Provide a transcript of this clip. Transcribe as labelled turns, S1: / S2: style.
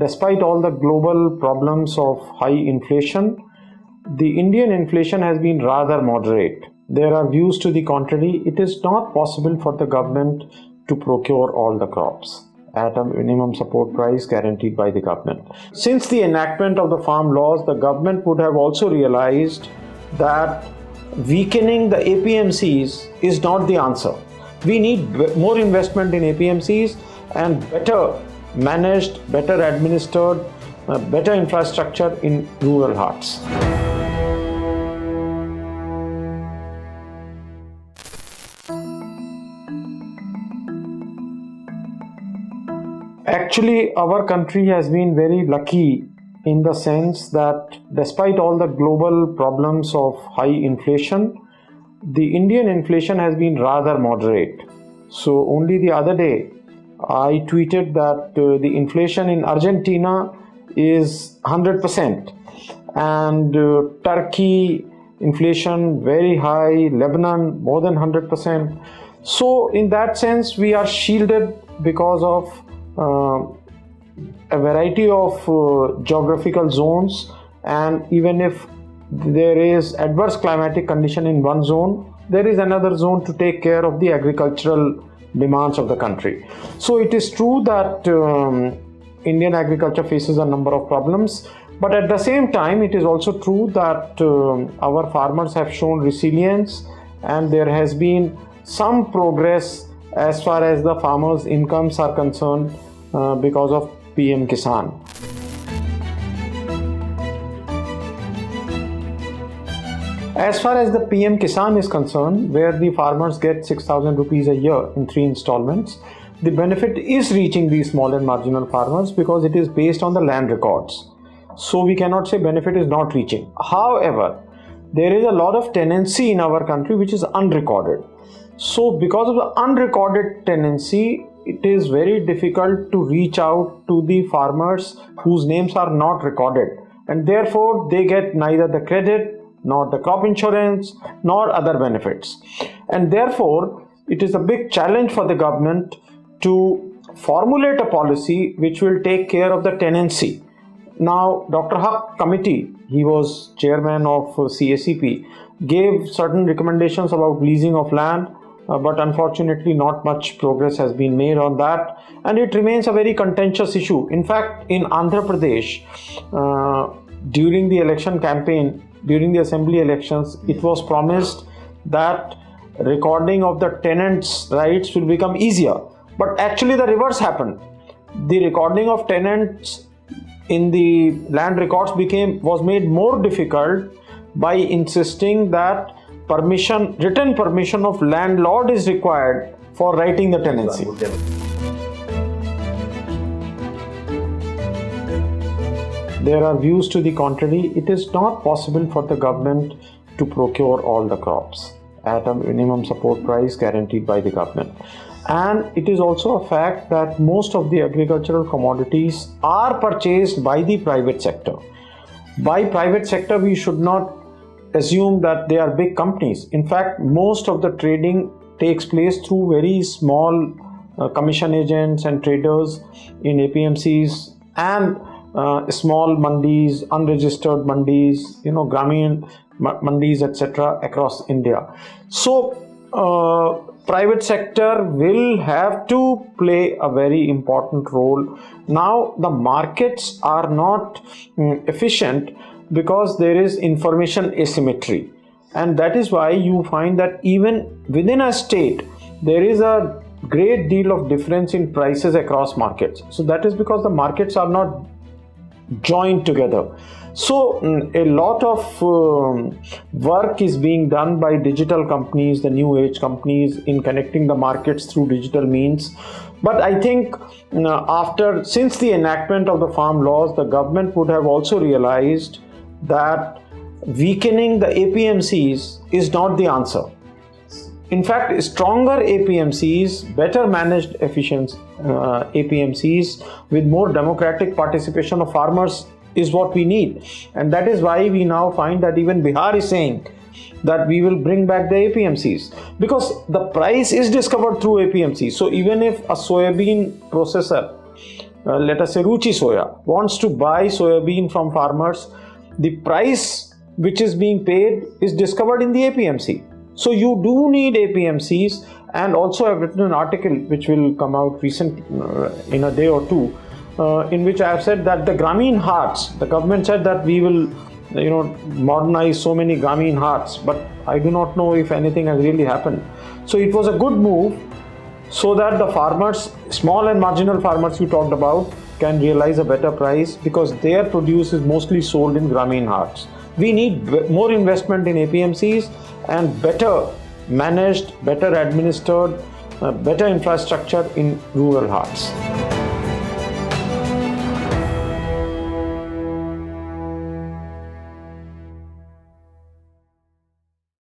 S1: despite all the global problems of high inflation, the Indian inflation has been rather moderate. There are views to the contrary. It is not possible for the government to procure all the crops at a minimum support price guaranteed by the government. Since the enactment of the farm laws, the government would have also realized that weakening the APMCs is not the answer. We need more investment in APMCs and better managed, better administered, better infrastructure in rural hearts. Actually, our country has been very lucky in the sense that despite all the global problems of high inflation, the Indian inflation has been rather moderate. So only the other day, I tweeted that the inflation in Argentina is 100% and Turkey inflation very high, Lebanon more than 100%. So in that sense, we are shielded because of a variety of geographical zones, and even if there is adverse climatic condition in one zone, there is another zone to take care of the agricultural demands of the country. So it is true that Indian agriculture faces a number of problems, but at the same time it is also true that our farmers have shown resilience and there has been some progress as far as the farmers' incomes are concerned because of PM Kisan. As far as the PM Kisan is concerned, where the farmers get 6,000 rupees a year in 3 installments, the benefit is reaching these small and marginal farmers because it is based on the land records. So we cannot say benefit is not reaching. However, there is a lot of tenancy in our country which is unrecorded. So because of the unrecorded tenancy, it is very difficult to reach out to the farmers whose names are not recorded, and therefore they get neither the credit nor the crop insurance nor other benefits. And therefore it is a big challenge for the government to formulate a policy which will take care of the tenancy. Now, Dr. Haq committee, he was chairman of CACP, gave certain recommendations about leasing of land, but unfortunately not much progress has been made on that, and it remains a very contentious issue. In fact, in Andhra Pradesh, during the election campaign, during the assembly elections, it was promised that recording of the tenants' rights will become easier, but actually the reverse happened. The recording of tenants in the land records was made more difficult by insisting that written permission of landlord is required for writing the tenancy. There are views to the contrary. It is not possible for the government to procure all the crops at a minimum support price guaranteed by the government. And it is also a fact that most of the agricultural commodities are purchased by the private sector. By private sector, we should not assume that they are big companies. In fact, most of the trading takes place through very small commission agents and traders in APMCs and small mandis, unregistered mandis, Gramin mandis, etc. across India. So private sector will have to play a very important role. Now the markets are not efficient because there is information asymmetry, and that is why you find that even within a state there is a great deal of difference in prices across markets. So that is because the markets are not joined together. So a lot of work is being done by digital companies, the new age companies, in connecting the markets through digital means. But I think since the enactment of the farm laws, the government would have also realized that weakening the APMCs is not the answer. In fact, stronger APMCs, better managed efficient APMCs with more democratic participation of farmers is what we need. And that is why we now find that even Bihar is saying that we will bring back the APMCs, because the price is discovered through APMCs. So even if a soybean processor let us say Ruchi Soya, wants to buy soybean from farmers, the price which is being paid is discovered in the APMC. So you do need APMCs, and also I've written an article which will come out in a day or two, in which I have said that the Grameen Haats, the government said that we will modernize so many Grameen Haats, but I do not know if anything has really happened. So it was a good move so that the farmers, small and marginal farmers you talked about, can realize a better price because their produce is mostly sold in Grameen Haats. We need more investment in APMCs and better managed, better administered, better infrastructure in rural Haats.